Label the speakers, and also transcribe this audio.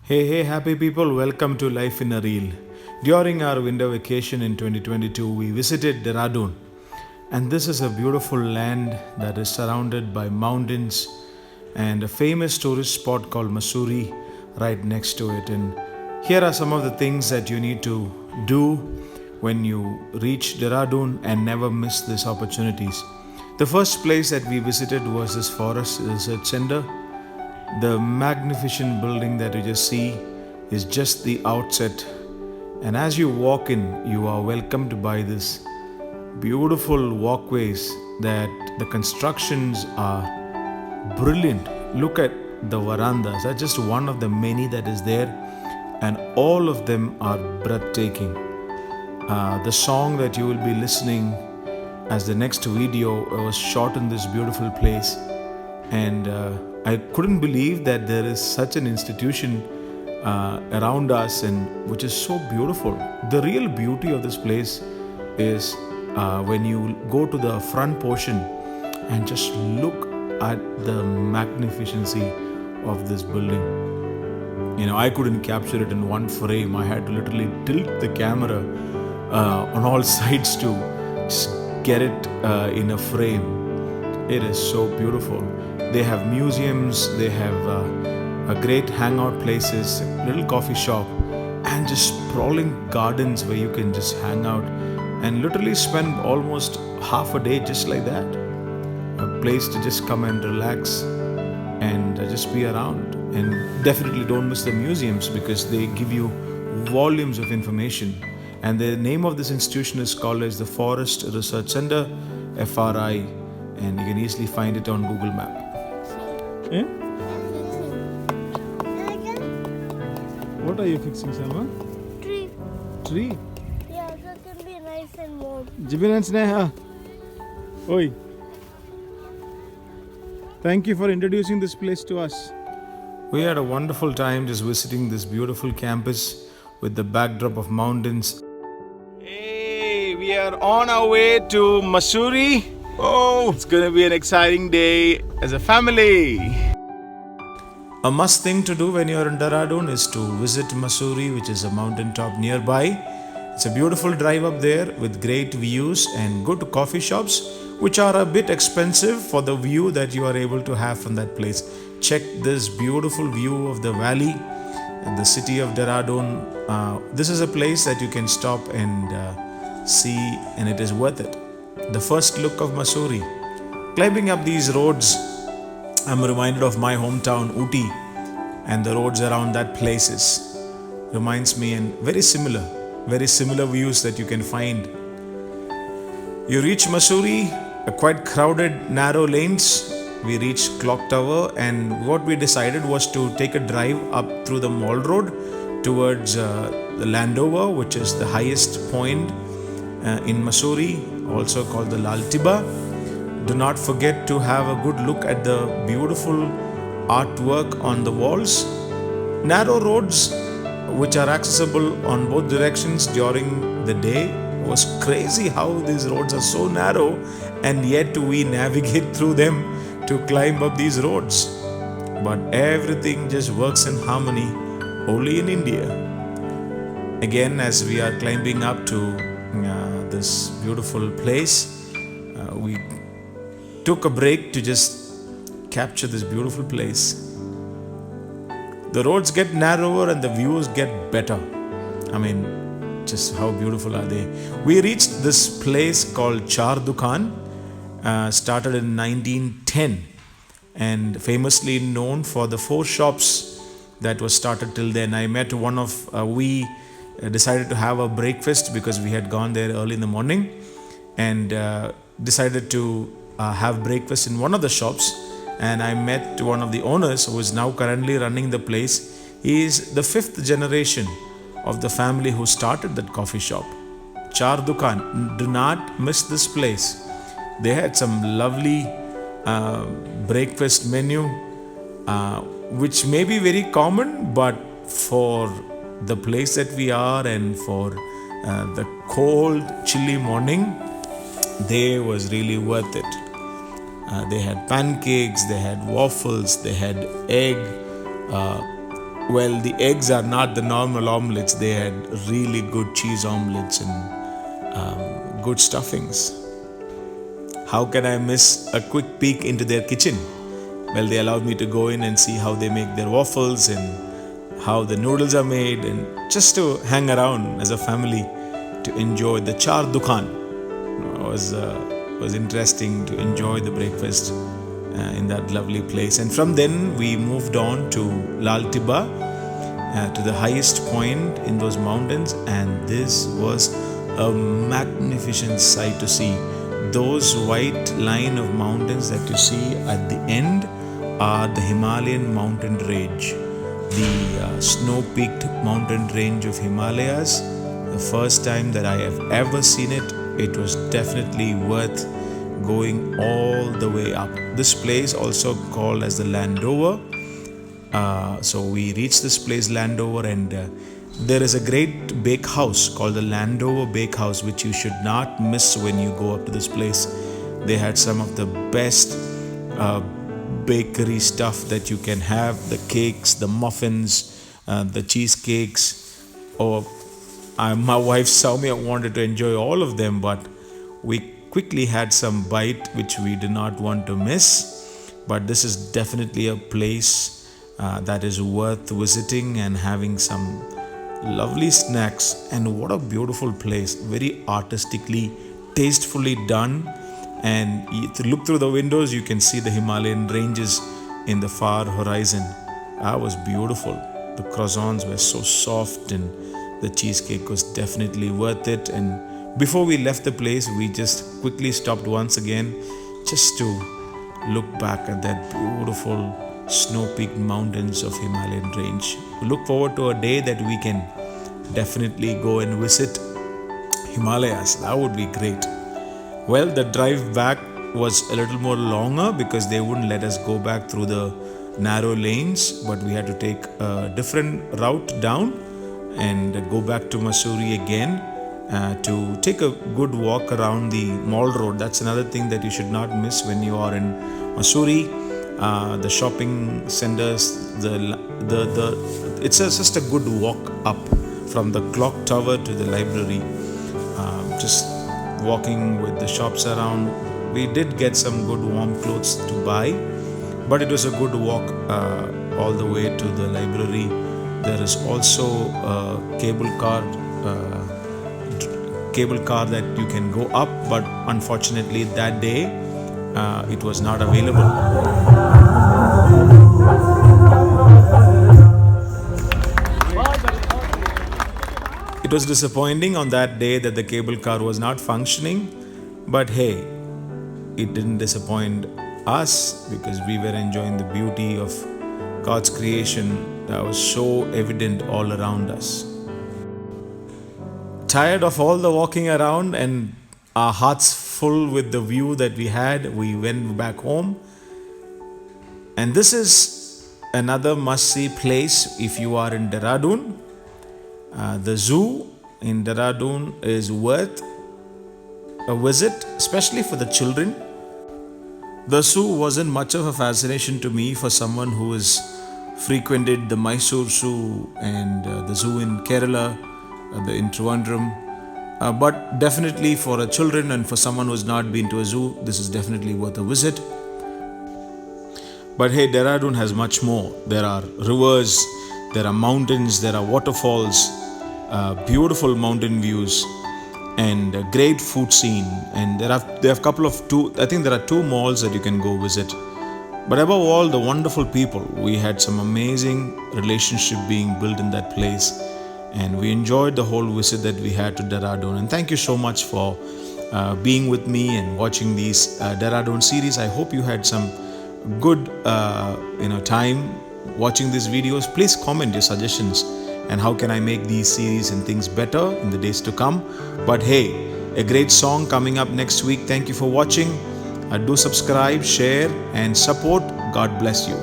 Speaker 1: Hey, happy people, welcome to Life in a Reel. During our winter vacation in 2022, we visited Dehradun, and this is a beautiful land that is surrounded by mountains and a famous tourist spot called Mussoorie right next to it. And here are some of the things that you need to do when you reach Dehradun and never miss these opportunities. The first place that we visited was this forest research center. The magnificent building that you just see is just the outset, and as you walk in, you are welcomed by this beautiful walkways that the constructions are brilliant. Look at the verandas, that's just one of the many that is there, and all of them are breathtaking. The song that you will be listening as the next video was shot in this beautiful place, and I couldn't believe that there is such an institution around us, and which is so beautiful. The real beauty of this place is when you go to the front portion and just look at the magnificency of this building. I couldn't capture it in one frame. I had to literally tilt the camera on all sides to get it in a frame. It is so beautiful. They have museums, they have a great hangout places, little coffee shop, and just sprawling gardens where you can just hang out and literally spend almost half a day just like that. A place to just come and relax and just be around. And definitely don't miss the museums because they give you volumes of information. And the name of this institution is called as the Forest Research Center, FRI, and you can easily find it on Google Map. Eh? What are you fixing, Salma?
Speaker 2: Tree.
Speaker 1: Tree?
Speaker 2: Yeah, that can be nice and warm.
Speaker 1: Jibin and Sneha. Oi. Thank you for introducing this place to us. We had a wonderful time just visiting this beautiful campus with the backdrop of mountains. Hey, we are on our way to Mussoorie. Oh, it's going to be an exciting day as a family. A must thing to do when you're in Dehradun is to visit Mussoorie, which is a mountaintop nearby. It's a beautiful drive up there with great views and good coffee shops, which are a bit expensive for the view that you are able to have from that place. Check this beautiful view of the valley and the city of Dehradun. This is a place that you can stop and see, and it is worth it. The first look of Mussoorie. Climbing up these roads, I'm reminded of my hometown Ooty, and the roads around that places reminds me, and very similar views that you can find. You reach Mussoorie, quite crowded narrow lanes. We reached Clock Tower, and what we decided was to take a drive up through the Mall Road towards the Landover, which is the highest point in Mussoorie, also called the Lal Tiba. Do not forget to have a good look at the beautiful artwork on the walls. Narrow roads which are accessible on both directions during the day. It was crazy how these roads are so narrow, and yet we navigate through them to climb up these roads. But everything just works in harmony only in India. Again, as we are climbing up to this beautiful place, we took a break to just capture this beautiful place. The roads get narrower and the views get better. I mean, just how beautiful are they? We reached this place called Char Dukan, started in 1910 and famously known for the 4 shops that was started till then. I met one of, we decided to have a breakfast because we had gone there early in the morning, and decided to have breakfast in one of the shops. And I met one of the owners who is now currently running the place. He is the 5th generation of the family who started that coffee shop. Char Dukan. Do not miss this place. They had some lovely breakfast menu, which may be very common, but for the place that we are and for the cold, chilly morning, they was really worth it. They had pancakes, they had waffles, they had egg, Well, the eggs are not the normal omelets. They had really good cheese omelets and good stuffings. How can I miss a quick peek into their kitchen? Well, they allowed me to go in and see how they make their waffles and how the noodles are made, and just to hang around as a family to enjoy the Char Dukan. Was interesting to enjoy the breakfast in that lovely place. And from then we moved on to Lal Tiba, to the highest point in those mountains, and this was a magnificent sight to see. Those white line of mountains that you see at the end are the Himalayan mountain range, the snow-peaked mountain range of Himalayas. The first time that I have ever seen it, it was definitely worth going all the way up. This place also called as the Landover. So we reached this place Landover, and there is a great bakehouse called the Landover Bakehouse, which you should not miss when you go up to this place. They had some of the best bakery stuff that you can have, the cakes, the muffins, the cheesecakes. My wife saw me and wanted to enjoy all of them, but we quickly had some bite which we did not want to miss. But this is definitely a place that is worth visiting and having some lovely snacks. And what a beautiful place, very artistically, tastefully done. And if you look through the windows, you can see the Himalayan ranges in the far horizon. That was beautiful. The croissants were so soft, and the cheesecake was definitely worth it. And before we left the place, we just quickly stopped once again just to look back at that beautiful snow-peaked mountains of Himalayan range. We look forward to a day that we can definitely go and visit Himalayas. That would be great. Well, the drive back was a little more longer because they wouldn't let us go back through the narrow lanes, but we had to take a different route down and go back to Mussoorie again to take a good walk around the Mall Road. That's another thing that you should not miss when you are in Mussoorie. The shopping centers, it's just a good walk up from the clock tower to the library. Just walking with the shops around. We did get some good warm clothes to buy, but it was a good walk all the way to the library. There is also a cable car that you can go up, but unfortunately that day it was not available. It was disappointing on that day that the cable car was not functioning, but hey, it didn't disappoint us because we were enjoying the beauty of God's creation that was so evident all around us. Tired of all the walking around and our hearts full with the view that we had, we went back home. And this is another must-see place if you are in Dehradun. The zoo in Dehradun is worth a visit, especially for the children. The zoo wasn't much of a fascination to me for someone who has frequented the Mysore Zoo and the zoo in Kerala, in Trivandrum. But definitely for a children and for someone who has not been to a zoo, this is definitely worth a visit. But hey, Dehradun has much more. There are rivers, there are mountains, there are waterfalls, beautiful mountain views, and a great food scene. And there are two malls that you can go visit. But above all, the wonderful people. We had some amazing relationship being built in that place, and we enjoyed the whole visit that we had to Dehradun. And thank you so much for being with me and watching these Dehradun series. I hope you had some good time watching these videos. Please comment your suggestions and how can I make these series and things better in the days to come. But hey, a great song coming up next week. Thank you for watching. Do subscribe, share and support. God bless you.